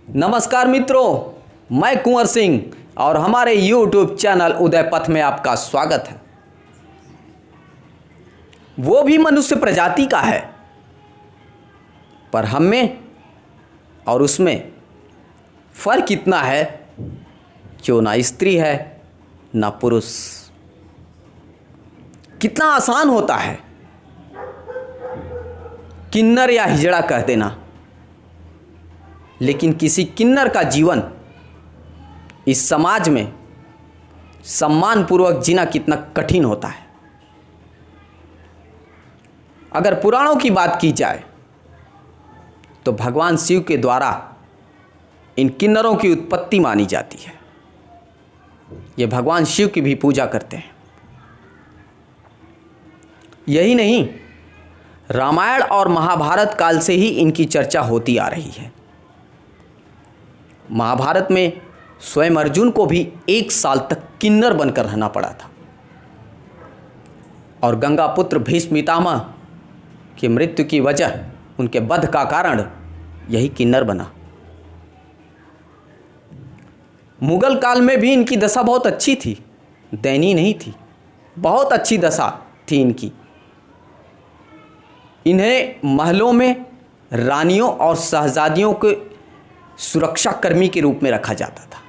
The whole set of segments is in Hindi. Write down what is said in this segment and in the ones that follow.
नमस्कार मित्रों, मैं कुंवर सिंह और हमारे YouTube चैनल उदय पथ में आपका स्वागत है। वो भी मनुष्य प्रजाति का है, पर हम में और उसमें फर्क इतना है जो ना स्त्री है ना पुरुष। कितना आसान होता है किन्नर या हिजड़ा कह देना, लेकिन किसी किन्नर का जीवन इस समाज में सम्मानपूर्वक जीना कितना कठिन होता है। अगर पुराणों की बात की जाए तो भगवान शिव के द्वारा इन किन्नरों की उत्पत्ति मानी जाती है। ये भगवान शिव की भी पूजा करते हैं। यही नहीं, रामायण और महाभारत काल से ही इनकी चर्चा होती आ रही है। महाभारत में स्वयं अर्जुन को भी 1 साल तक किन्नर बनकर रहना पड़ा था और गंगा पुत्र भीष्म पितामह की मृत्यु की वजह, उनके वध का कारण यही किन्नर बना। मुगल काल में भी इनकी दशा बहुत अच्छी थी, दयनीय नहीं थी, बहुत अच्छी दशा थी इनकी। इन्हें महलों में रानियों और शहजादियों के सुरक्षा कर्मी के रूप में रखा जाता था।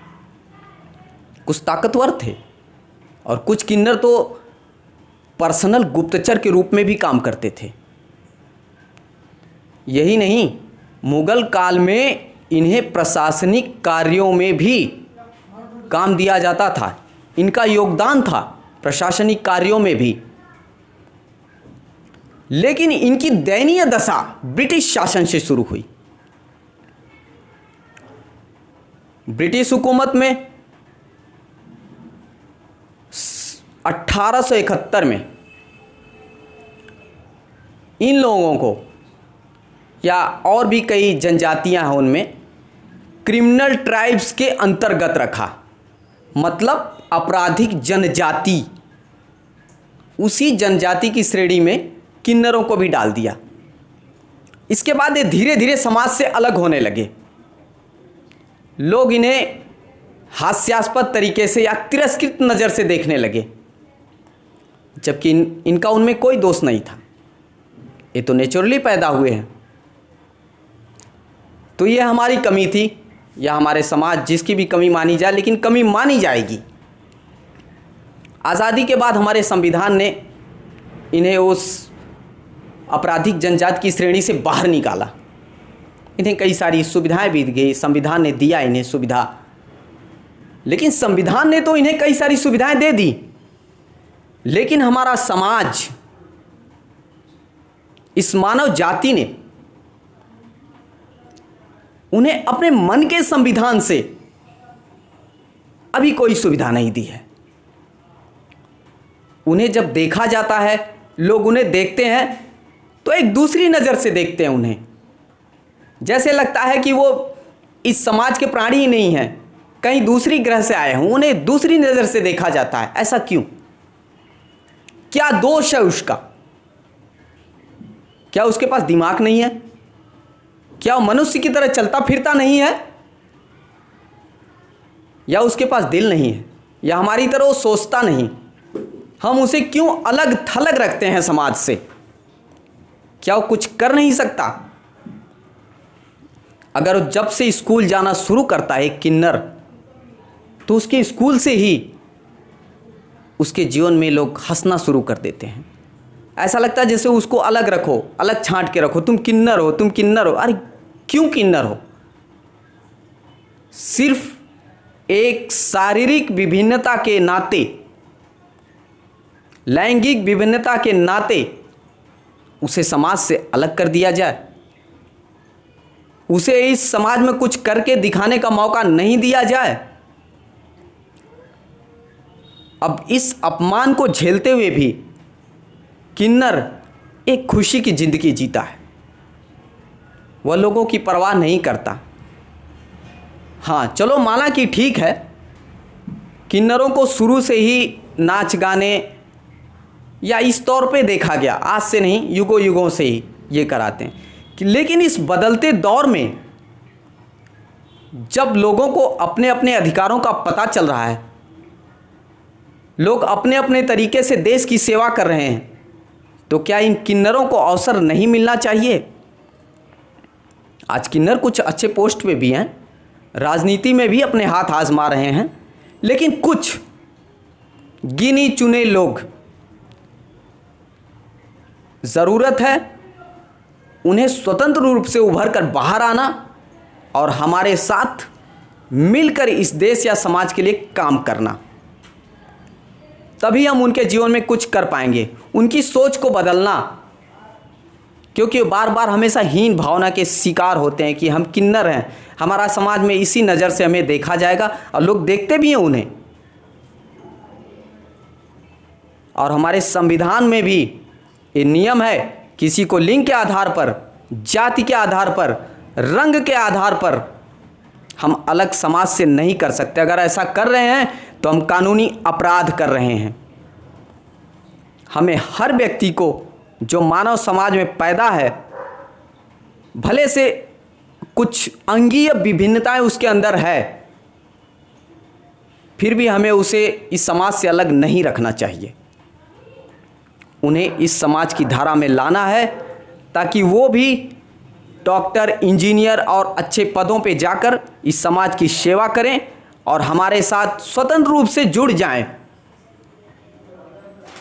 कुछ ताकतवर थे और कुछ किन्नर तो पर्सनल गुप्तचर के रूप में भी काम करते थे। यही नहीं, मुगल काल में इन्हें प्रशासनिक कार्यों में भी काम दिया जाता था। इनका योगदान था प्रशासनिक कार्यों में भी। लेकिन इनकी दयनीय दशा ब्रिटिश शासन से शुरू हुई। ब्रिटिश हुकूमत में 1871 में इन लोगों को, या और भी कई जनजातियां हैं उनमें, क्रिमिनल ट्राइब्स के अंतर्गत रखा, मतलब आपराधिक जनजाति। उसी जनजाति की श्रेणी में किन्नरों को भी डाल दिया। इसके बाद ये धीरे धीरे समाज से अलग होने लगे। लोग इन्हें हास्यास्पद तरीके से या तिरस्कृत नज़र से देखने लगे, जबकि इनका उनमें कोई दोष नहीं था। ये तो नेचुरली पैदा हुए हैं। तो ये हमारी कमी थी, या हमारे समाज जिसकी भी कमी मानी जाए, लेकिन कमी मानी जाएगी। आज़ादी के बाद हमारे संविधान ने इन्हें उस आपराधिक जनजाति की श्रेणी से बाहर निकाला। इन्हें कई सारी सुविधाएं भी दी, संविधान ने दिया इन्हें सुविधा। लेकिन संविधान ने तो इन्हें कई सारी सुविधाएं दे दी, लेकिन हमारा समाज, इस मानव जाति ने उन्हें अपने मन के संविधान से अभी कोई सुविधा नहीं दी है। उन्हें जब देखा जाता है, लोग उन्हें देखते हैं तो एक दूसरी नज़र से देखते हैं उन्हें। जैसे लगता है कि वो इस समाज के प्राणी ही नहीं हैं, कहीं दूसरी ग्रह से आए हों। उन्हें दूसरी नज़र से देखा जाता है। ऐसा क्यों? क्या दोष है उसका? क्या उसके पास दिमाग नहीं है? क्या वो मनुष्य की तरह चलता फिरता नहीं है? या उसके पास दिल नहीं है? या हमारी तरह वो सोचता नहीं? हम उसे क्यों अलग थलग रखते हैं समाज से? क्या वो कुछ कर नहीं सकता? अगर जब से स्कूल जाना शुरू करता है किन्नर, तो उसके स्कूल से ही उसके जीवन में लोग हंसना शुरू कर देते हैं। ऐसा लगता है जैसे उसको अलग रखो, अलग छांट के रखो। तुम किन्नर हो, तुम किन्नर हो। अरे क्यों किन्नर हो? सिर्फ एक शारीरिक विभिन्नता के नाते, लैंगिक विभिन्नता के नाते उसे समाज से अलग कर दिया जाए, उसे इस समाज में कुछ करके दिखाने का मौका नहीं दिया जाए। अब इस अपमान को झेलते हुए भी किन्नर एक खुशी की जिंदगी जीता है। वह लोगों की परवाह नहीं करता। हाँ, चलो माना कि ठीक है, किन्नरों को शुरू से ही नाच गाने या इस तौर पे देखा गया, आज से नहीं, युगों युगों से ही ये कराते हैं। लेकिन इस बदलते दौर में जब लोगों को अपने अपने अधिकारों का पता चल रहा है, लोग अपने अपने तरीके से देश की सेवा कर रहे हैं, तो क्या इन किन्नरों को अवसर नहीं मिलना चाहिए? आज किन्नर कुछ अच्छे पोस्ट पे भी हैं, राजनीति में भी अपने हाथ आजमा रहे हैं, लेकिन कुछ गिने चुने लोग, ज़रूरत है उन्हें स्वतंत्र रूप से उभर कर बाहर आना और हमारे साथ मिलकर इस देश या समाज के लिए काम करना। तभी हम उनके जीवन में कुछ कर पाएंगे। उनकी सोच को बदलना, क्योंकि बार बार हमेशा हीन भावना के शिकार होते हैं कि हम किन्नर हैं, हमारा समाज में इसी नज़र से हमें देखा जाएगा, और लोग देखते भी हैं उन्हें। और हमारे संविधान में भी ये नियम है, किसी को लिंग के आधार पर, जाति के आधार पर, रंग के आधार पर हम अलग समाज से नहीं कर सकते। अगर ऐसा कर रहे हैं तो हम कानूनी अपराध कर रहे हैं। हमें हर व्यक्ति को जो मानव समाज में पैदा है, भले से कुछ अंगीय विभिन्नताएं उसके अंदर है, फिर भी हमें उसे इस समाज से अलग नहीं रखना चाहिए। उन्हें इस समाज की धारा में लाना है ताकि वो भी डॉक्टर, इंजीनियर और अच्छे पदों पे जाकर इस समाज की सेवा करें और हमारे साथ स्वतंत्र रूप से जुड़ जाएं।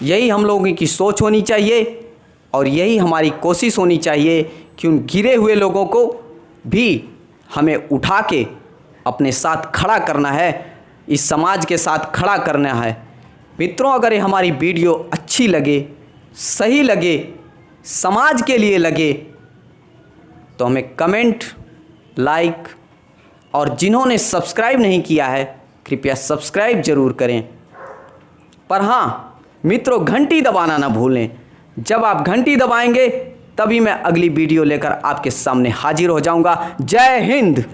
यही हम लोगों की सोच होनी चाहिए और यही हमारी कोशिश होनी चाहिए कि उन गिरे हुए लोगों को भी हमें उठा के अपने साथ खड़ा करना है, इस समाज के साथ खड़ा करना है। मित्रों, अगर ये हमारी वीडियो अच्छी लगे, सही लगे, समाज के लिए लगे, तो हमें कमेंट, लाइक, और जिन्होंने सब्सक्राइब नहीं किया है कृपया सब्सक्राइब ज़रूर करें। पर हाँ मित्रों, घंटी दबाना ना भूलें। जब आप घंटी दबाएंगे तभी मैं अगली वीडियो लेकर आपके सामने हाजिर हो जाऊंगा। जय हिंद।